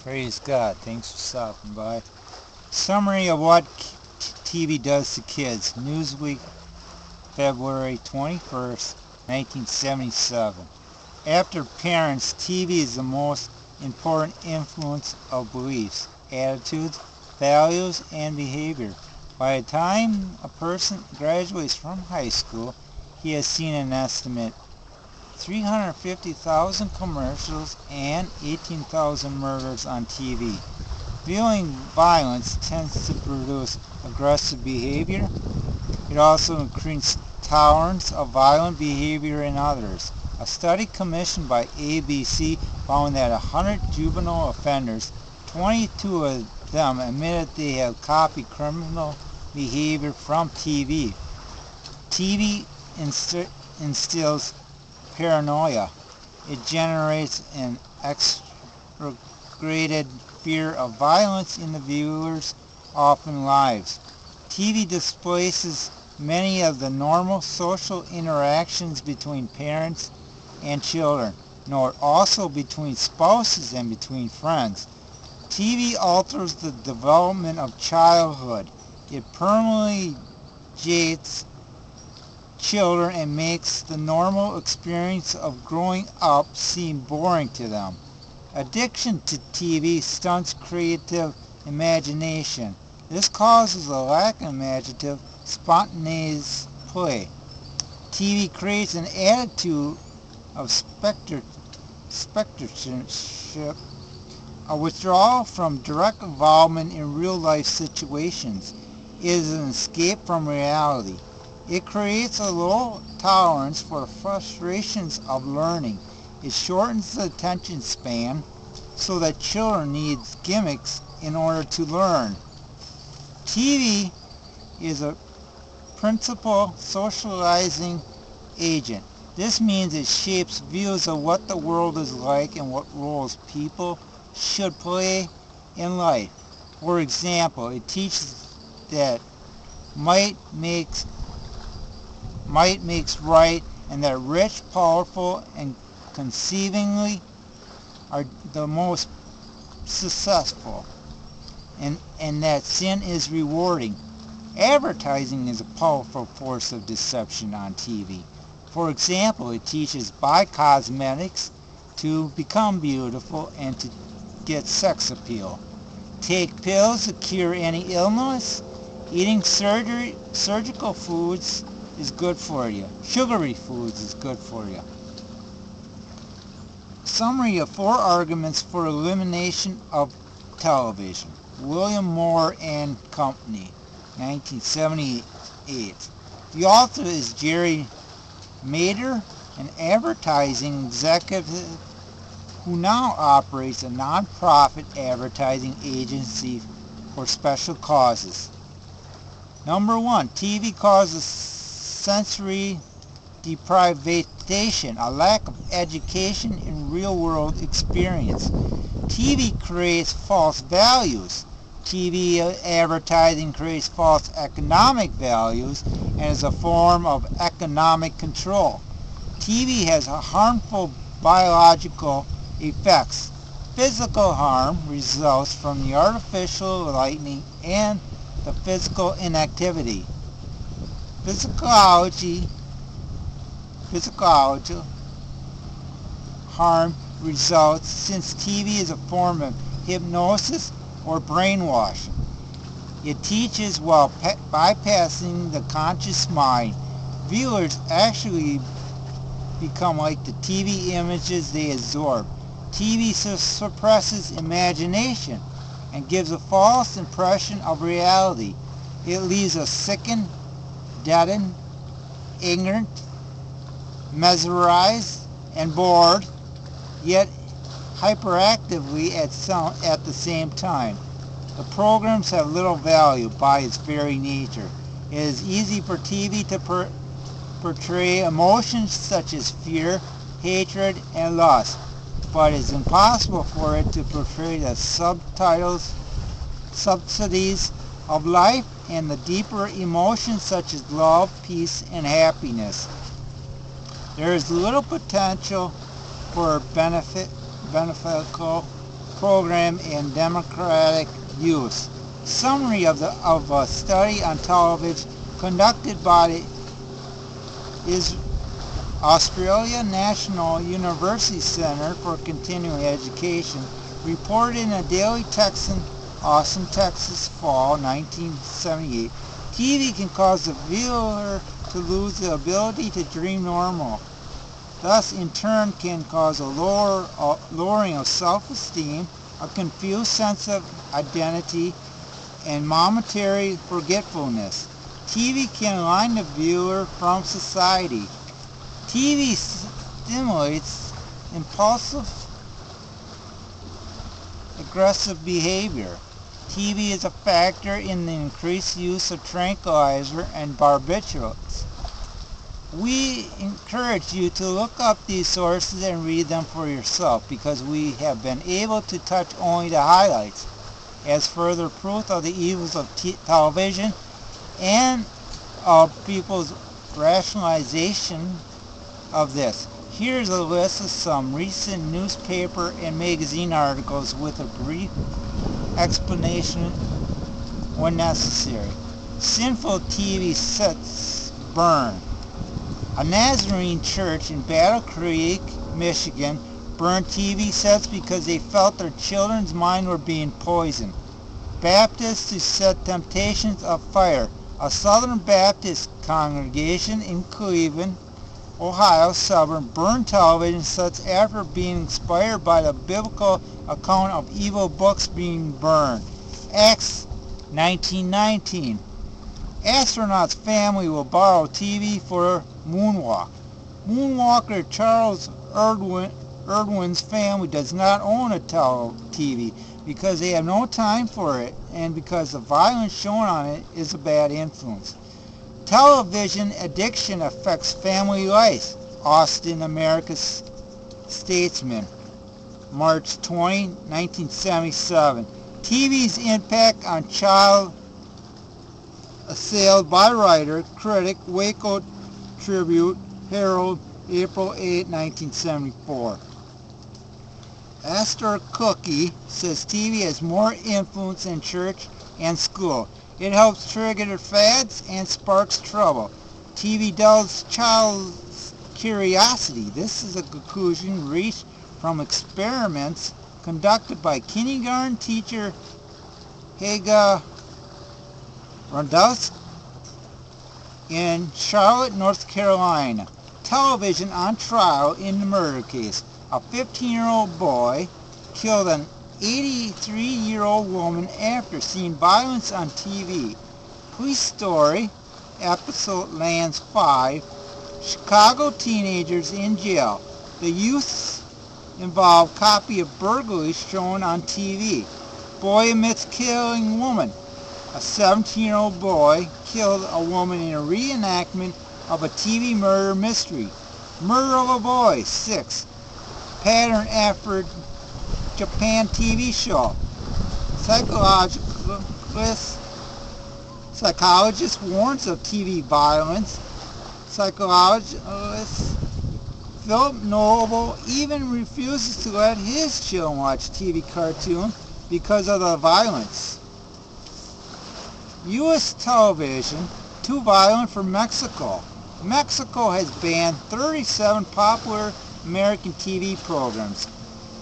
Praise God. Thanks for stopping by. Summary of what TV does to kids. Newsweek, February 21st, 1977. After parents, TV is the most important influence of beliefs, attitudes, values, and behavior. By the time a person graduates from high school, he has seen an estimate 350,000 commercials and 18,000 murders on TV. Viewing violence tends to produce aggressive behavior. It also increases tolerance of violent behavior in others. A study commissioned by ABC found that 100 juvenile offenders, 22 of them admitted they had copied criminal behavior from TV. TV instills paranoia. It generates an exaggerated fear of violence in the viewers' often lives. TV displaces many of the normal social interactions between parents and children, nor also between spouses and between friends. TV alters the development of childhood. It permanently jades children and makes the normal experience of growing up seem boring to them. Addiction to TV stunts creative imagination. This causes a lack of imaginative, spontaneous play. TV creates an attitude of spectatorship, a withdrawal from direct involvement in real-life situations. It is an escape from reality. It creates a low tolerance for the frustrations of learning. It shortens the attention span so that children need gimmicks in order to learn. TV is a principal socializing agent. This means it shapes views of what the world is like and what roles people should play in life. For example, it teaches that might makes right, and that rich, powerful, and conceivingly are the most successful, and that sin is rewarding. Advertising is a powerful force of deception on TV. For example, it teaches buy cosmetics to become beautiful and to get sex appeal. Take pills to cure any illness. Eating surgical foods is good for you. Sugary foods is good for you. Summary of 4 arguments for elimination of television. William Moore and Company, 1978. The author is Jerry Mader, an advertising executive who now operates a non-profit advertising agency for special causes. Number 1, TV causes sensory deprivation, a lack of education in real-world experience. TV creates false values. TV advertising creates false economic values and is a form of economic control. TV has harmful biological effects. Physical harm results from the artificial lighting and the physical inactivity. Physiology harm results since TV is a form of hypnosis or brainwashing. It teaches while bypassing the conscious mind. Viewers actually become like the TV images they absorb. TV suppresses imagination and gives a false impression of reality. It leaves us sickened, deadened, ignorant, mesmerized, and bored, yet hyperactively at the same time. The programs have little value by its very nature. It is easy for TV to portray emotions such as fear, hatred, and lust, but it is impossible for it to portray the subtleties of life and the deeper emotions such as love, peace, and happiness. There is little potential for beneficial program and democratic use. Summary of a study on television conducted by the Australia National University Centre for Continuing Education reported in a Daily Texan, Austin, Texas, fall 1978, TV can cause the viewer to lose the ability to dream normal. Thus, in turn, can cause a lowering of self-esteem, a confused sense of identity, and momentary forgetfulness. TV can align the viewer from society. TV stimulates impulsive, aggressive behavior. TV is a factor in the increased use of tranquilizer and barbiturates. We encourage you to look up these sources and read them for yourself, because we have been able to touch only the highlights as further proof of the evils of television and of people's rationalization of this. Here's a list of some recent newspaper and magazine articles with a brief explanation when necessary. Sinful TV sets burn. A Nazarene church in Battle Creek, Michigan burned TV sets because they felt their children's minds were being poisoned. Baptists to set temptations of fire. A Southern Baptist congregation in Cleveland, Ohio suburb burned television sets after being inspired by the biblical account of evil books being burned. Acts 19:19. Astronaut's family will borrow TV for moonwalk. Moonwalker Charles Erdwin's family does not own a TV because they have no time for it and because the violence shown on it is a bad influence. Television addiction affects family life. Austin, America's Statesman, March 20, 1977. TV's impact on child assailed by writer, critic, Waco Tribune, Herald, April 8, 1974. Esther Cookie says TV has more influence in church and school. It helps trigger fads and sparks trouble. TV dulls child's curiosity. This is a conclusion reached from experiments conducted by kindergarten teacher Haga Rondowski in Charlotte, North Carolina. Television on trial in the murder case. A 15-year-old boy killed an 83-year-old woman after seeing violence on TV. Police story, episode lands 5, Chicago teenagers in jail. The youths involved copy of burglary shown on TV. Boy admits killing woman. A 17-year-old boy killed a woman in a reenactment of a TV murder mystery. Murder of a boy, 6. Pattern after Japan TV show. Psychologist warns of TV violence. Psychologist Philip Noble even refuses to let his children watch TV cartoon because of the violence. U.S. television, too violent for Mexico. Mexico has banned 37 popular American TV programs.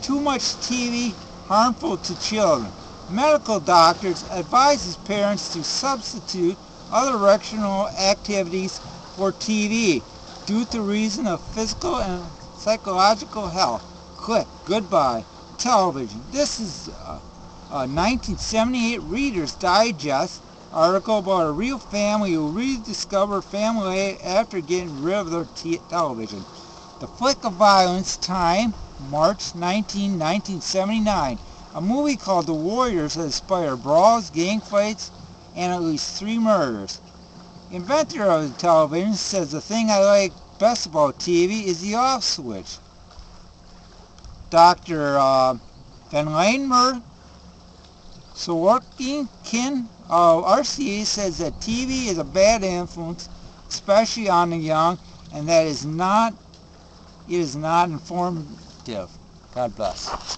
Too much TV, harmful to children. Medical doctors advises parents to substitute other recreational activities for TV due to reason of physical and psychological health. Click. Goodbye. Television. This is a 1978 Reader's Digest article about a real family who rediscovered family after getting rid of their television. The Flick of Violence, time, March 19, 1979. A movie called The Warriors has inspired brawls, gang fights, and at least 3 murders. Inventor of the television says the thing I like best about TV is the off switch. Dr. Van Lainmer Sorokin of RCA says that TV is a bad influence, especially on the young, and that it is not informative. God bless.